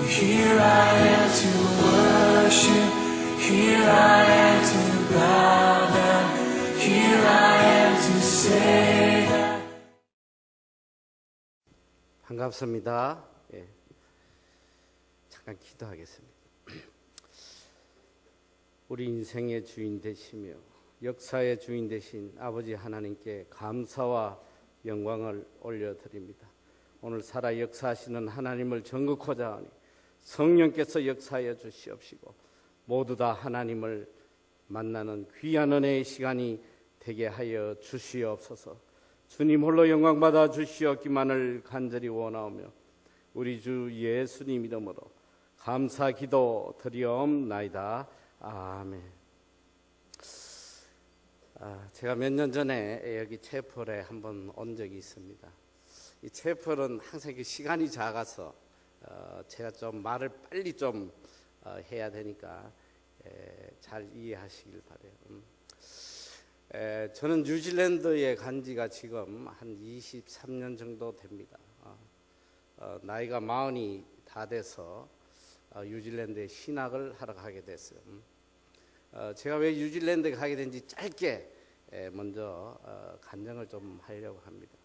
Here I am to worship. Here I am to bow down. Here I am to say that. 반갑습니다. 예. 잠깐 기도하겠습니다. 우리 인생의 주인 되시며 역사의 주인 되신 아버지 하나님께 감사와 영광을 올려드립니다. 오늘 살아 역사하시는 하나님을 전극하자 하니 성령께서 역사하여 주시옵시고 모두 다 하나님을 만나는 귀한 은혜의 시간이 되게 하여 주시옵소서. 주님 홀로 영광받아 주시옵기만을 간절히 원하오며 우리 주 예수님 이름으로 감사 기도 드리옵나이다. 아멘. 제가 몇 년 전에 여기 채플에 한번 온 적이 있습니다. 이 채플은 항상 시간이 작아서 제가 좀 말을 빨리 좀 해야 되니까 잘 이해하시길 바라요. 저는 뉴질랜드에 간 지가 지금 한 23년 정도 됩니다. 나이가 40이 다 돼서 뉴질랜드에 신학을 하러 가게 됐어요. 제가 왜 뉴질랜드에 가게 된지 짧게 먼저 간증을 좀 하려고 합니다.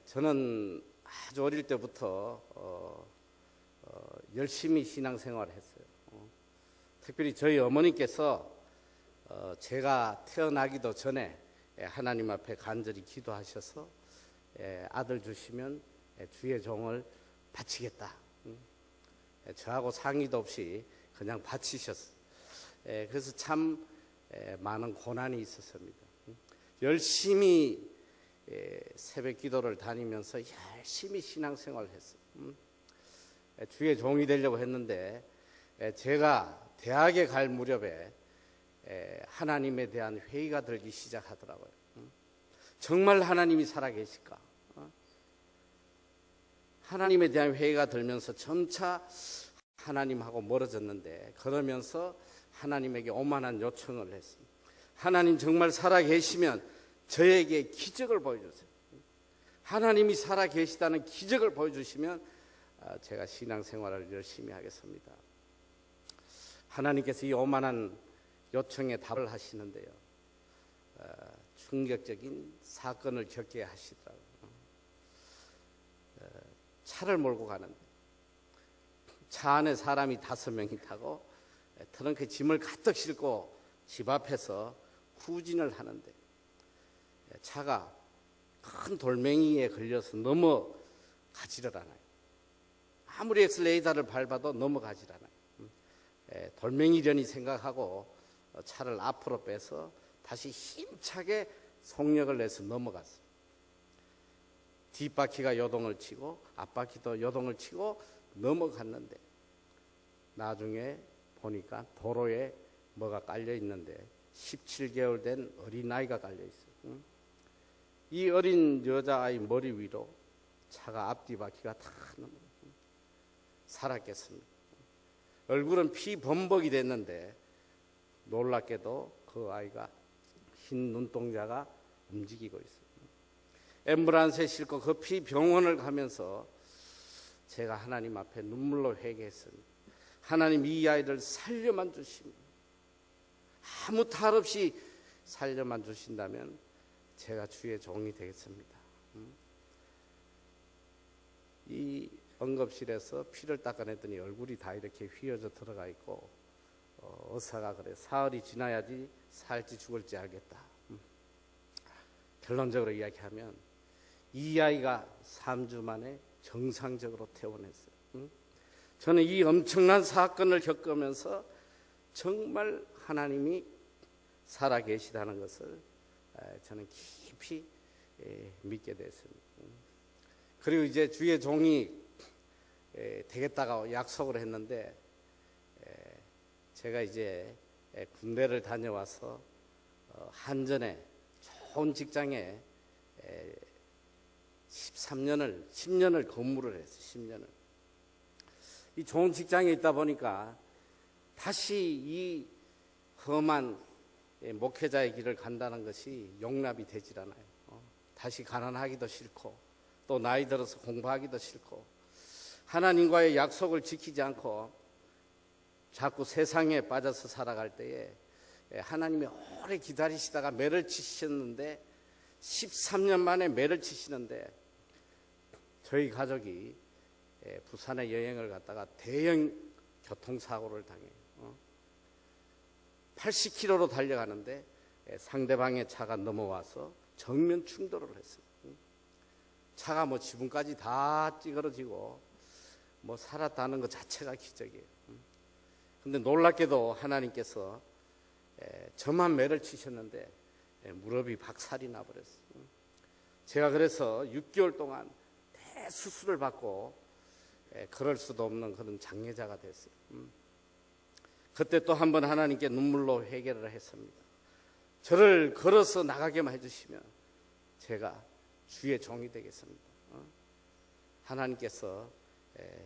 저는 아주 어릴 때부터 열심히 신앙생활을 했어요. 특별히 저희 어머니께서 제가 태어나기도 전에 하나님 앞에 간절히 기도하셔서 아들 주시면 주의 종을 바치겠다. 저하고 상의도 없이 그냥 바치셨어요. 그래서 참 많은 고난이 있었습니다. 열심히 새벽 기도를 다니면서 열심히 신앙생활을 했어요. 주의 종이 되려고 했는데 제가 대학에 갈 무렵에 하나님에 대한 회의가 들기 시작하더라고요. 정말 하나님이 살아계실까? 하나님에 대한 회의가 들면서 점차 하나님하고 멀어졌는데 그러면서 하나님에게 오만한 요청을 했습니다. 하나님 정말 살아계시면 저에게 기적을 보여주세요. 하나님이 살아계시다는 기적을 보여주시면 제가 신앙생활을 열심히 하겠습니다. 하나님께서 이 오만한 요청에 답을 하시는데요. 충격적인 사건을 겪게 하시더라고요. 차를 몰고 가는데 차 안에 사람이 5명이 타고 트렁크에 짐을 가득 싣고 집 앞에서 후진을 하는데 차가 큰 돌멩이에 걸려서 넘어가지를 않아요. 아무리 엑셀레이터를 밟아도 넘어가질 않아요. 돌멩이려니 생각하고 차를 앞으로 빼서 다시 힘차게 속력을 내서 넘어갔어요. 뒷바퀴가 요동을 치고 앞바퀴도 요동을 치고 넘어갔는데 나중에 보니까 도로에 뭐가 깔려 있는데 17개월 된 어린아이가 깔려 있어요. 이 어린 여자아이 머리 위로 차가 앞뒤바퀴가 다 살았겠습니다. 얼굴은 피 범벅이 됐는데 놀랍게도 그 아이가 흰 눈동자가 움직이고 있어요. 앰뷸런스에 싣고 급히 병원을 가면서 제가 하나님 앞에 눈물로 회개했습니다. 하나님 이 아이를 살려만 주시면 아무 탈 없이 살려만 주신다면 제가 주의 종이 되겠습니다. 이 응급실에서 피를 닦아냈더니 얼굴이 다 이렇게 휘어져 들어가 있고 의사가 그래 사흘이 지나야지 살지 죽을지 알겠다. 결론적으로 이야기하면 이 아이가 3주 만에 정상적으로 퇴원했어요. 저는 이 엄청난 사건을 겪으면서 정말 하나님이 살아계시다는 것을 저는 깊이 믿게 됐습니다. 그리고 이제 주의 종이 되겠다고 약속을 했는데 제가 이제 군대를 다녀와서 한전에 좋은 직장에 10년을 근무를 했어요. 10년을. 이 좋은 직장에 있다 보니까 다시 이 험한 목회자의 길을 간다는 것이 용납이 되질 않아요. 다시 가난하기도 싫고 또 나이 들어서 공부하기도 싫고 하나님과의 약속을 지키지 않고 자꾸 세상에 빠져서 살아갈 때에 하나님이 오래 기다리시다가 매를 치셨는데 13년 만에 매를 치시는데 저희 가족이 부산에 여행을 갔다가 대형 교통사고를 당해요. 80km로 달려가는데 상대방의 차가 넘어와서 정면 충돌을 했어요. 차가 뭐 지붕까지 다 찌그러지고 뭐 살았다는 것 자체가 기적이에요. 근데 놀랍게도 하나님께서 저만 매를 치셨는데 무릎이 박살이 나버렸어요. 제가 그래서 6개월 동안 대수술을 받고 걸을 수도 없는 그런 장애자가 됐어요. 그때 또 한 번 하나님께 눈물로 회개를 했습니다. 저를 걸어서 나가게만 해주시면 제가 주의 종이 되겠습니다. 하나님께서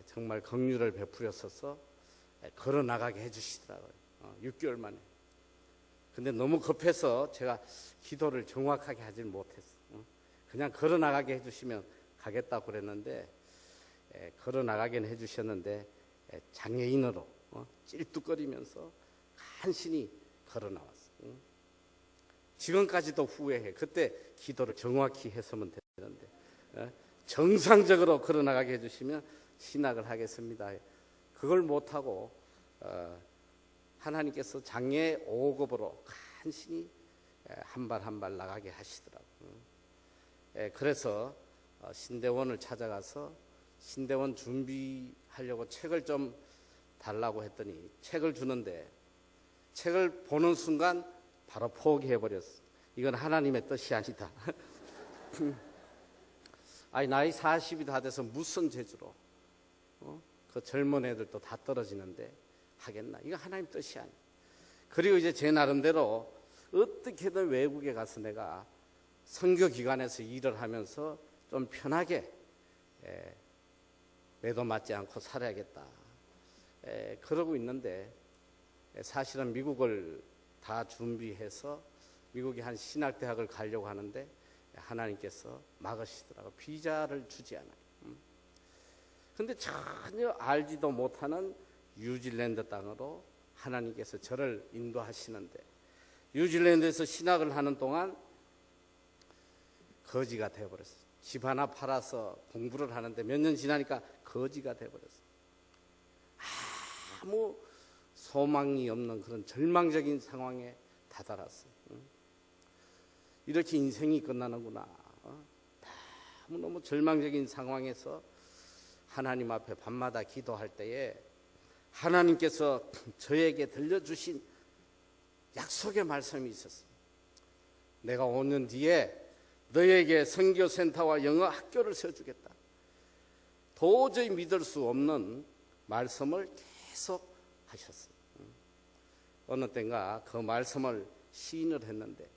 정말 긍휼을 베푸셨어서 걸어 나가게 해주시더라고요. 6개월 만에. 근데 너무 급해서 제가 기도를 정확하게 하지 못했어요. 그냥 걸어 나가게 해주시면 가겠다고 그랬는데 걸어 나가게는 해주셨는데 장애인으로 찔뚝거리면서 간신히 걸어 나왔어요. 지금까지도 후회해. 그때 기도를 정확히 했으면 되는데 정상적으로 걸어 나가게 해주시면 신학을 하겠습니다. 그걸 못하고 하나님께서 장애 5급으로 간신히 한 발 한 발 나가게 하시더라고요. 그래서 신대원을 찾아가서 신대원 준비하려고 책을 좀 달라고 했더니 책을 주는데 책을 보는 순간 바로 포기해버렸어. 이건 하나님의 뜻이 아니다. 아니 나이 40이 다 돼서 무슨 재주로 그 젊은 애들도 다 떨어지는데 하겠나? 이거 하나님 뜻이 아니야. 그리고 이제 제 나름대로 어떻게든 외국에 가서 내가 선교기관에서 일을 하면서 좀 편하게 매도 맞지 않고 살아야겠다. 그러고 있는데 사실은 미국을 다 준비해서 미국에 한 신학대학을 가려고 하는데 하나님께서 막으시더라고요. 비자를 주지 않아요. 근데 전혀 알지도 못하는 뉴질랜드 땅으로 하나님께서 저를 인도하시는데 뉴질랜드에서 신학을 하는 동안 거지가 되어버렸어요. 집 하나 팔아서 공부를 하는데 몇 년 지나니까 거지가 되어버렸어요. 아무 소망이 없는 그런 절망적인 상황에 다다랐어요. 이렇게 인생이 끝나는구나. 너무너무 절망적인 상황에서 하나님 앞에 밤마다 기도할 때에 하나님께서 저에게 들려주신 약속의 말씀이 있었어요. 내가 5년 뒤에 너에게 선교센터와 영어 학교를 세워주겠다. 도저히 믿을 수 없는 말씀을 계속 하셨어요. 어느 때인가 그 말씀을 시인을 했는데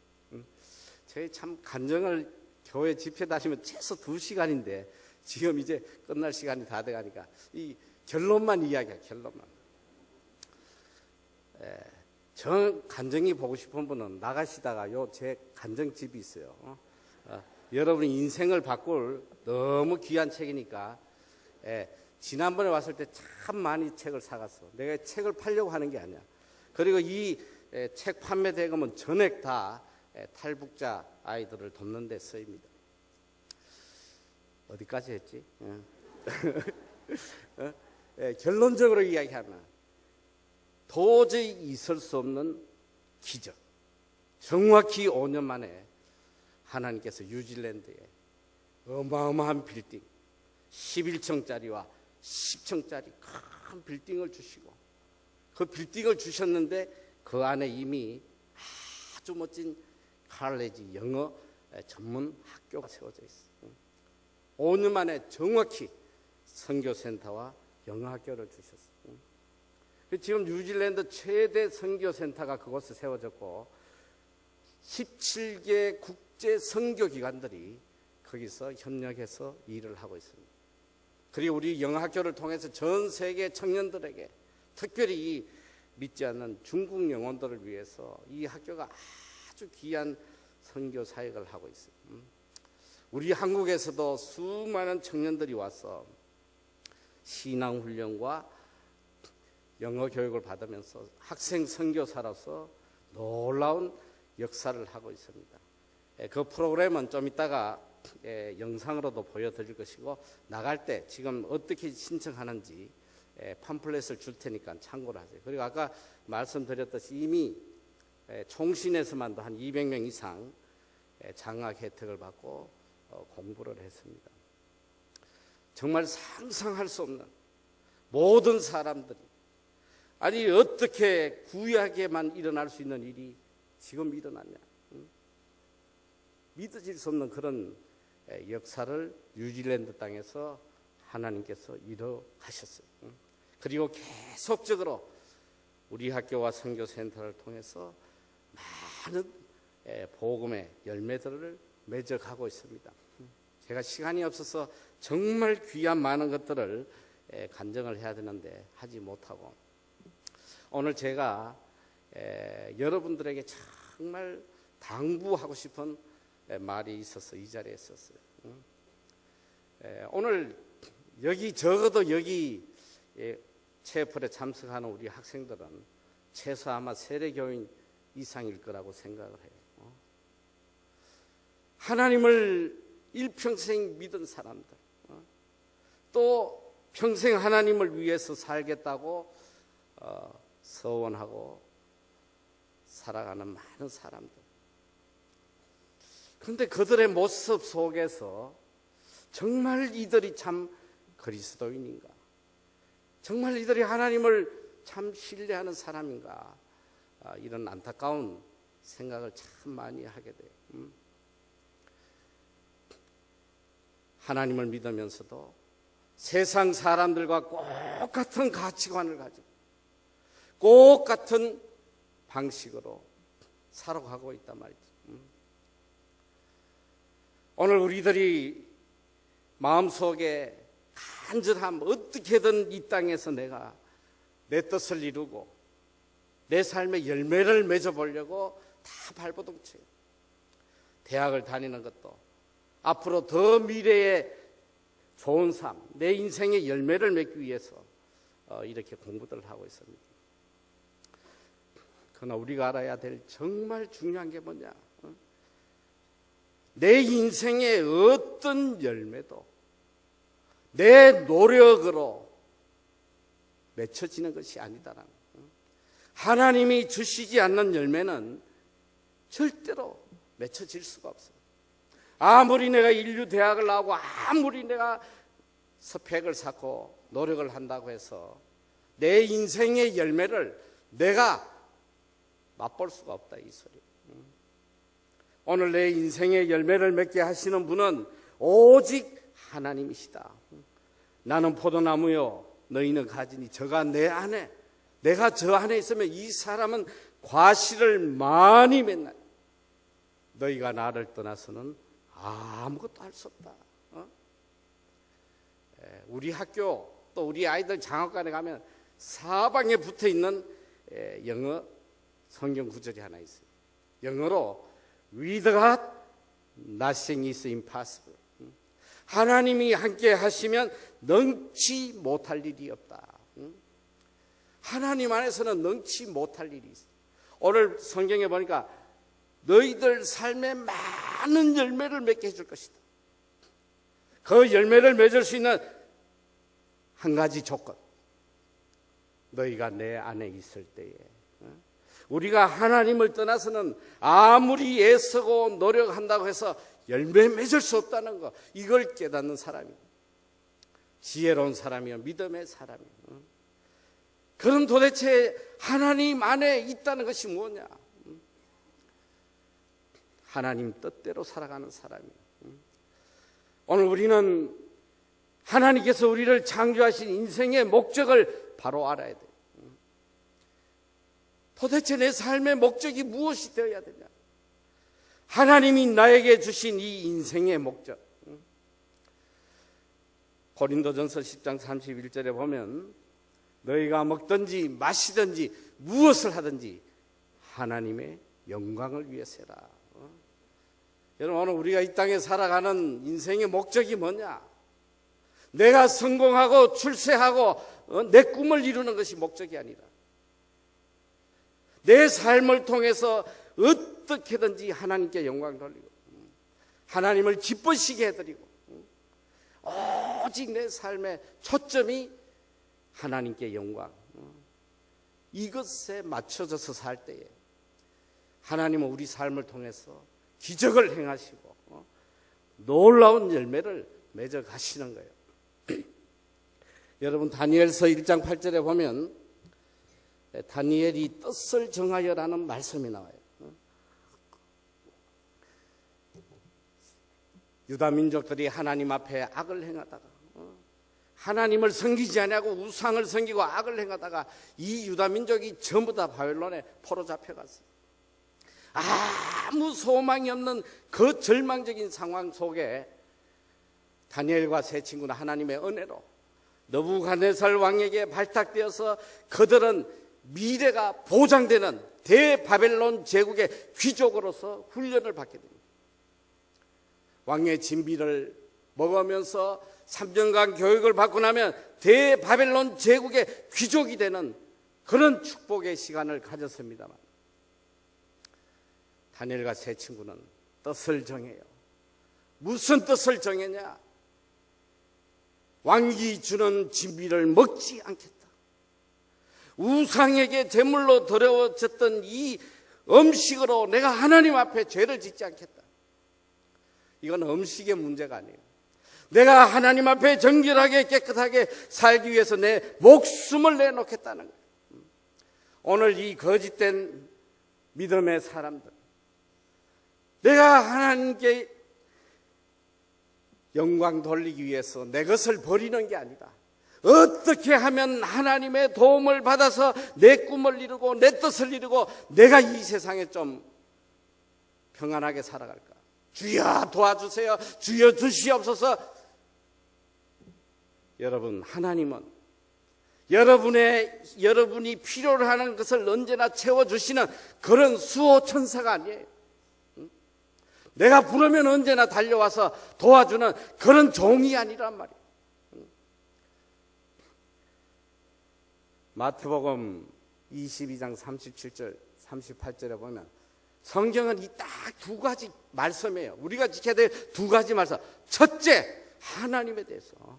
저희 참 간증을 교회 집회 다니면 최소 2시간인데 지금 이제 끝날 시간이 다 돼가니까 이 결론만 이야기야. 결론만. 저 간증이 보고 싶은 분은 나가시다가 요 제 간증집이 있어요. 여러분의 인생을 바꿀 너무 귀한 책이니까 지난번에 왔을 때 참 많이 책을 사갔어. 내가 책을 팔려고 하는 게 아니야. 그리고 이 책 판매 대금은 전액 다 탈북자 아이들을 돕는 데 쓰입니다. 어디까지 했지? 결론적으로 이야기하면 도저히 있을 수 없는 기적. 정확히 5년 만에 하나님께서 뉴질랜드에 어마어마한 빌딩 11층짜리와 10층짜리 큰 빌딩을 주시고 그 빌딩을 주셨는데 그 안에 이미 아주 멋진 칼레지 영어 전문 학교가 세워져 있어요. 5년 만에 정확히 선교센터와 영어 학교를 주셨어요. 지금 뉴질랜드 최대 선교센터가 그곳에 세워졌고 17개 국제 선교기관들이 거기서 협력해서 일을 하고 있습니다. 그리고 우리 영어 학교를 통해서 전 세계 청년들에게 특별히 이 믿지 않는 중국 영혼들을 위해서 이 학교가 아주 귀한 선교 사역을 하고 있어요. 우리 한국에서도 수많은 청년들이 와서 신앙훈련과 영어 교육을 받으면서 학생 선교사로서 놀라운 역사를 하고 있습니다. 그 프로그램은 좀 이따가 영상으로도 보여드릴 것이고, 나갈 때 지금 어떻게 신청하는지 팜플렛을 줄 테니까 참고를 하세요. 그리고 아까 말씀드렸듯이 이미 총신에서만도 한 200명 이상 장학 혜택을 받고 공부를 했습니다. 정말 상상할 수 없는 모든 사람들이, 아니 어떻게 구약에만 일어날 수 있는 일이 지금 일어났냐, 믿어질 수 없는 그런 역사를 뉴질랜드 땅에서 하나님께서 이뤄가셨어요. 그리고 계속적으로 우리 학교와 선교센터를 통해서 많은 복음의 열매들을 맺어가고 있습니다. 제가 시간이 없어서 정말 귀한 많은 것들을 간증을 해야 되는데 하지 못하고, 오늘 제가 여러분들에게 정말 당부하고 싶은 말이 있어서 이 자리에 있었어요. 오늘 여기 적어도 여기 체프에 참석하는 우리 학생들은 최소 아마 세례교인 이상일 거라고 생각을 해요. 하나님을 일평생 믿은 사람들, 또 평생 하나님을 위해서 살겠다고 서원하고 살아가는 많은 사람들. 그런데 그들의 모습 속에서 정말 이들이 참 그리스도인인가? 정말 이들이 하나님을 참 신뢰하는 사람인가? 이런 안타까운 생각을 참 많이 하게 돼요. 하나님을 믿으면서도 세상 사람들과 똑같은 가치관을 가지고 똑같은 방식으로 살아가고 있단 말이죠. 오늘 우리들이 마음속에 간절함, 어떻게든 이 땅에서 내가 내 뜻을 이루고 내 삶의 열매를 맺어보려고 다 발버둥쳐요. 대학을 다니는 것도 앞으로 더 미래의 좋은 삶, 내 인생의 열매를 맺기 위해서 이렇게 공부들을 하고 있습니다. 그러나 우리가 알아야 될 정말 중요한 게 뭐냐? 내 인생의 어떤 열매도 내 노력으로 맺혀지는 것이 아니다라는 거예요. 하나님이 주시지 않는 열매는 절대로 맺혀질 수가 없어요. 아무리 내가 인류 대학을 나오고 아무리 내가 스펙을 쌓고 노력을 한다고 해서 내 인생의 열매를 내가 맛볼 수가 없다, 이 소리. 오늘 내 인생의 열매를 맺게 하시는 분은 오직 하나님이시다. 나는 포도나무요, 너희는 가지니 저가 내 안에, 내가 저 안에 있으면 이 사람은 과실을 많이 맺나. 너희가 나를 떠나서는 아무것도 할 수 없다. 우리 학교 또 우리 아이들 장학관에 가면 사방에 붙어 있는 영어 성경 구절이 하나 있어요. 영어로 With God, nothing is impossible. 하나님이 함께 하시면 능치 못할 일이 없다. 하나님 안에서는 능치 못할 일이 있어. 오늘 성경에 보니까 너희들 삶에 많은 열매를 맺게 해줄 것이다. 그 열매를 맺을 수 있는 한 가지 조건, 너희가 내 안에 있을 때에. 우리가 하나님을 떠나서는 아무리 애쓰고 노력한다고 해서 열매 맺을 수 없다는 거, 이걸 깨닫는 사람이 지혜로운 사람이요, 믿음의 사람이요. 그럼 도대체 하나님 안에 있다는 것이 뭐냐? 하나님 뜻대로 살아가는 사람이에요. 오늘 우리는 하나님께서 우리를 창조하신 인생의 목적을 바로 알아야 돼요. 도대체 내 삶의 목적이 무엇이 되어야 되냐? 하나님이 나에게 주신 이 인생의 목적. 고린도전서 10장 31절에 보면 너희가 먹든지 마시든지 무엇을 하든지 하나님의 영광을 위해서 해라. 여러분, 오늘 우리가 이 땅에 살아가는 인생의 목적이 뭐냐? 내가 성공하고 출세하고 내 꿈을 이루는 것이 목적이 아니라 내 삶을 통해서 어떻게든지 하나님께 영광 돌리고 하나님을 기쁘시게 해드리고 오직 내 삶의 초점이 하나님께 영광, 이것에 맞춰져서 살 때에 하나님은 우리 삶을 통해서 기적을 행하시고 놀라운 열매를 맺어 가시는 거예요. 여러분, 다니엘서 1장 8절에 보면 다니엘이 뜻을 정하여라는 말씀이 나와요. 유다 민족들이 하나님 앞에 악을 행하다가 하나님을 섬기지 아니하고 우상을 섬기고 악을 행하다가 이 유다 민족이 전부 다 바벨론에 포로 잡혀갔어요. 아무 소망이 없는 그 절망적인 상황 속에 다니엘과 세 친구는 하나님의 은혜로 느부갓네살 왕에게 발탁되어서 그들은 미래가 보장되는 대바벨론 제국의 귀족으로서 훈련을 받게 됩니다. 왕의 진비를 먹으면서 3년간 교육을 받고 나면 대바벨론 제국의 귀족이 되는 그런 축복의 시간을 가졌습니다만 다니엘과 세 친구는 뜻을 정해요. 무슨 뜻을 정했냐? 왕이 주는 진비를 먹지 않겠다. 우상에게 제물로 드려졌던 이 음식으로 내가 하나님 앞에 죄를 짓지 않겠다. 이건 음식의 문제가 아니에요. 내가 하나님 앞에 정결하게 깨끗하게 살기 위해서 내 목숨을 내놓겠다는 거예요. 오늘 이 거짓된 믿음의 사람들, 내가 하나님께 영광 돌리기 위해서 내 것을 버리는 게 아니라 어떻게 하면 하나님의 도움을 받아서 내 꿈을 이루고 내 뜻을 이루고 내가 이 세상에 좀 평안하게 살아갈까? 주여 도와주세요. 주여 주시옵소서. 여러분, 하나님은 여러분이 필요로 하는 것을 언제나 채워주시는 그런 수호천사가 아니에요. 내가 부르면 언제나 달려와서 도와주는 그런 종이 아니란 말이에요. 마태복음 22장 37절 38절에 보면 성경은 이 딱 두 가지 말씀이에요. 우리가 지켜야 될 두 가지 말씀. 첫째, 하나님에 대해서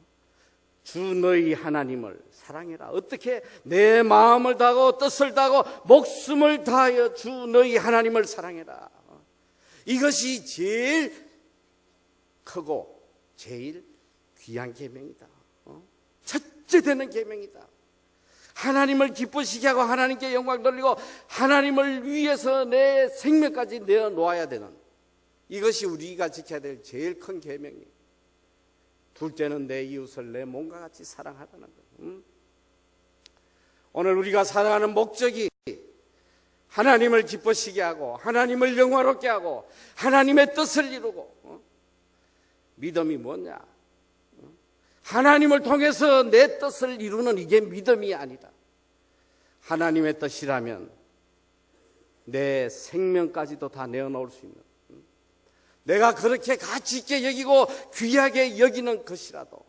주 너희 하나님을 사랑해라. 어떻게? 내 마음을 다하고 뜻을 다하고 목숨을 다하여 주 너희 하나님을 사랑해라. 이것이 제일 크고 제일 귀한 계명이다. 첫째 되는 계명이다. 하나님을 기쁘시게 하고 하나님께 영광 돌리고 하나님을 위해서 내 생명까지 내어놓아야 되는, 이것이 우리가 지켜야 될 제일 큰 계명이에요. 둘째는 내 이웃을 내 몸과 같이 사랑하라는 거예요. 오늘 우리가 살아가는 목적이 하나님을 기쁘시게 하고 하나님을 영화롭게 하고 하나님의 뜻을 이루고, 믿음이 뭐냐? 하나님을 통해서 내 뜻을 이루는 이게 믿음이 아니라 하나님의 뜻이라면 내 생명까지도 다 내어놓을 수 있는, 내가 그렇게 가치 있게 여기고 귀하게 여기는 것이라도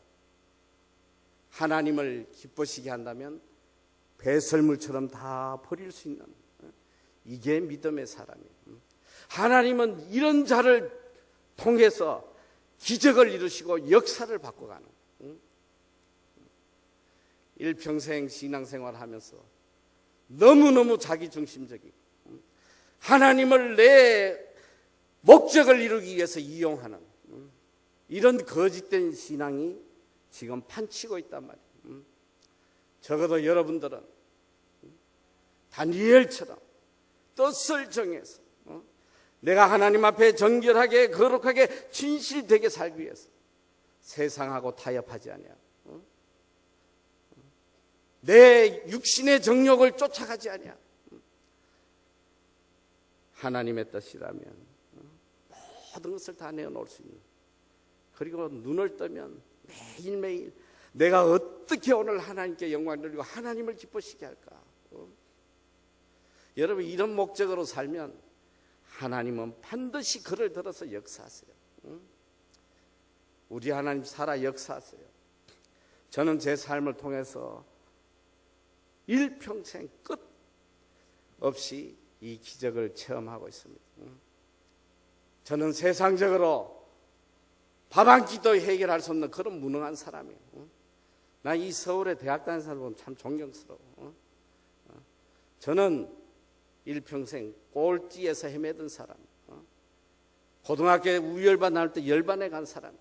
하나님을 기쁘시게 한다면 배설물처럼 다 버릴 수 있는, 이게 믿음의 사람이에요. 하나님은 이런 자를 통해서 기적을 이루시고 역사를 바꿔가는, 일평생 신앙생활을 하면서 너무너무 자기중심적이고 하나님을 내 목적을 이루기 위해서 이용하는 이런 거짓된 신앙이 지금 판치고 있단 말이에요. 적어도 여러분들은 다니엘처럼 뜻을 정해서 내가 하나님 앞에 정결하게 거룩하게 진실되게 살기 위해서 세상하고 타협하지 아니하고 내 육신의 정욕을 쫓아가지 아니하고 하나님의 뜻이라면 모든 것을 다 내어놓을 수 있는, 그리고 눈을 뜨면 매일매일 내가 어떻게 오늘 하나님께 영광 돌리고 하나님을 기쁘시게 할까? 여러분, 이런 목적으로 살면 하나님은 반드시 그를 들어서 역사하세요. 우리 하나님 살아 역사하세요. 저는 제 삶을 통해서 일평생 끝 없이 이 기적을 체험하고 있습니다. 저는 세상적으로 밥 한 끼도 해결할 수 없는 그런 무능한 사람이에요. 나 이 서울에 대학 다니는 사람 보면 참 존경스러워. 저는 일평생 꼴찌에서 헤매던 사람, 고등학교에 우열반 나올 때 열반에 간 사람,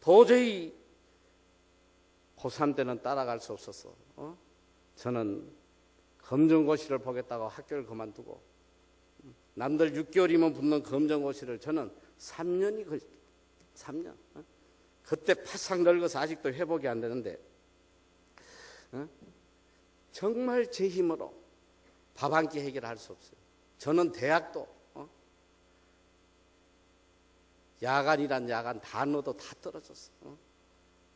도저히 고3 때는 따라갈 수 없었어. 저는 검정고시를 보겠다고 학교를 그만두고 남들 6개월이면 붙는 검정고시를 저는 3년이 걸렸어요. 3년. 그때 바싹 늙어서 아직도 회복이 안 되는데 정말 제 힘으로 밥 한 끼 해결할 수 없어요. 저는 대학도 야간이란 야간 단어도 다 떨어졌어.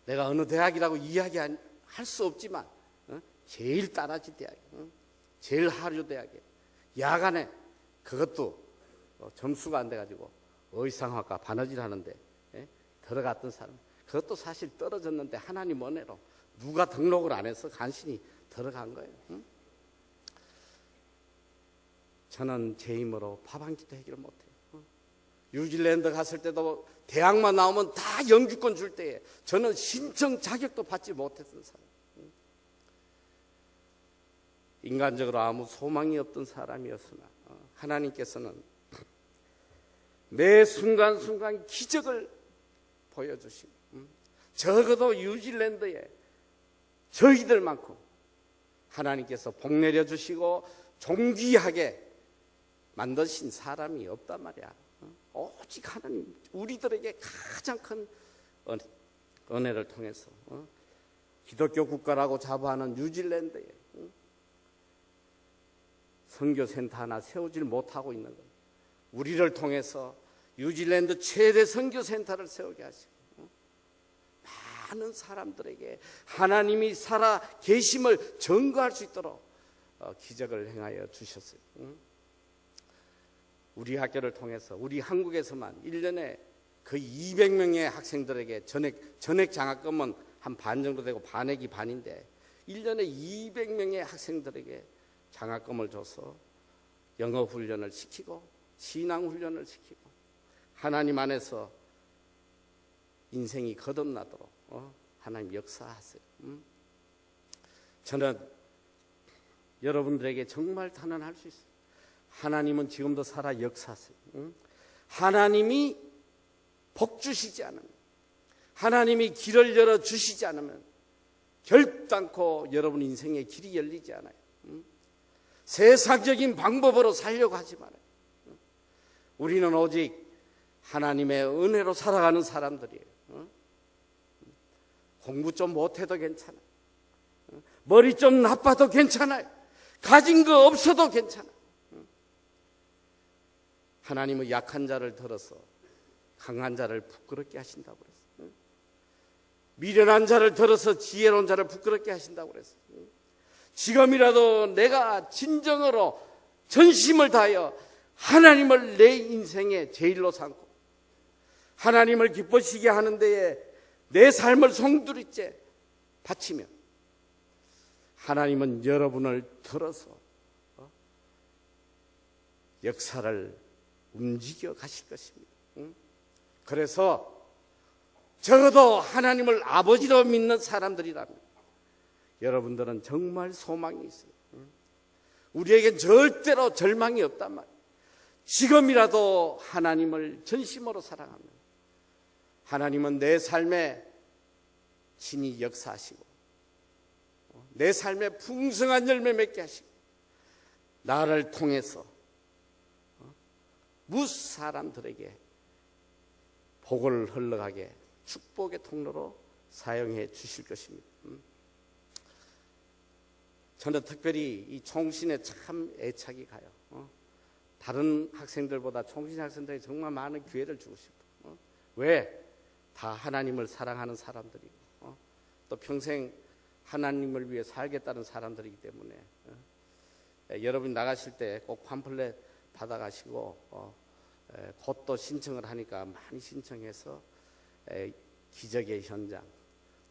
내가 어느 대학이라고 이야기할 수 없지만 제일 따라지 대학, 제일 하류 대학에 야간에 그것도 점수가 안 돼가지고 의상학과 바느질 하는데 들어갔던 사람, 그것도 사실 떨어졌는데 하나님 은혜로 누가 등록을 안 해서 간신히 들어간 거예요. 저는 제 힘으로 밥 한 끼도 해결 못해요. 뉴질랜드 갔을 때도 대학만 나오면 다 영주권 줄 때에 저는 신청 자격도 받지 못했던 사람, 인간적으로 아무 소망이 없던 사람이었으나 하나님께서는 매 순간순간 기적을 보여주시고 적어도 뉴질랜드에 저희들만큼 하나님께서 복 내려주시고 존귀하게 만드신 사람이 없단 말이야. 오직 하나님, 우리들에게 가장 큰 은혜를 통해서 기독교 국가라고 자부하는 뉴질랜드에 선교센터 하나 세우질 못하고 있는 것, 우리를 통해서 뉴질랜드 최대 선교센터를 세우게 하시고 많은 사람들에게 하나님이 살아 계심을 증거할 수 있도록 기적을 행하여 주셨어요. 우리 학교를 통해서 우리 한국에서만 1년에 거의 200명의 학생들에게 전액 장학금은 한 반 정도 되고 반액이 반인데 1년에 200명의 학생들에게 장학금을 줘서 영어 훈련을 시키고 신앙 훈련을 시키고 하나님 안에서 인생이 거듭나도록 하나님 역사하세요. 저는 여러분들에게 정말 단언할 수 있어요. 하나님은 지금도 살아 역사하세요. 하나님이 복 주시지 않으면, 하나님이 길을 열어 주시지 않으면 결단코 여러분 인생의 길이 열리지 않아요. 세상적인 방법으로 살려고 하지 말아요. 우리는 오직 하나님의 은혜로 살아가는 사람들이에요. 공부 좀 못해도 괜찮아요. 머리 좀 나빠도 괜찮아요. 가진 거 없어도 괜찮아요. 하나님은 약한 자를 들어서 강한 자를 부끄럽게 하신다고 그랬어요. 미련한 자를 들어서 지혜로운 자를 부끄럽게 하신다고 그랬어요. 지금이라도 내가 진정으로 전심을 다하여 하나님을 내 인생의 제일로 삼고 하나님을 기쁘시게 하는 데에 내 삶을 송두리째 바치면 하나님은 여러분을 들어서 역사를 움직여 가실 것입니다. 그래서 적어도 하나님을 아버지로 믿는 사람들이라면 여러분들은 정말 소망이 있어요. 우리에겐 절대로 절망이 없단 말이에요. 지금이라도 하나님을 전심으로 사랑하면 하나님은 내 삶에 친히 역사하시고 내 삶에 풍성한 열매 맺게 하시고 나를 통해서 무수 사람들에게 복을 흘러가게 축복의 통로로 사용해 주실 것입니다. 저는 특별히 이 총신에 참 애착이 가요. 다른 학생들보다 총신 학생들이 정말 많은 기회를 주고 싶어요. 왜? 다 하나님을 사랑하는 사람들이고 또 평생 하나님을 위해 살겠다는 사람들이기 때문에 여러분이 나가실 때 꼭 팜플렛 받아가시고 곧 또 신청을 하니까 많이 신청해서 기적의 현장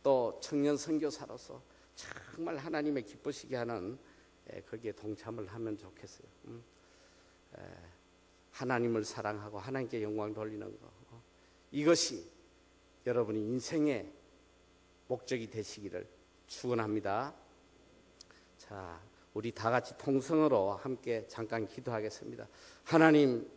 또 청년 선교사로서 정말 하나님의 기쁘시게 하는 거기에 동참을 하면 좋겠어요. 하나님을 사랑하고 하나님께 영광 돌리는 거, 이것이 여러분의 인생의 목적이 되시기를 축원합니다. 자, 우리 다 같이 통성으로 함께 잠깐 기도하겠습니다. 하나님,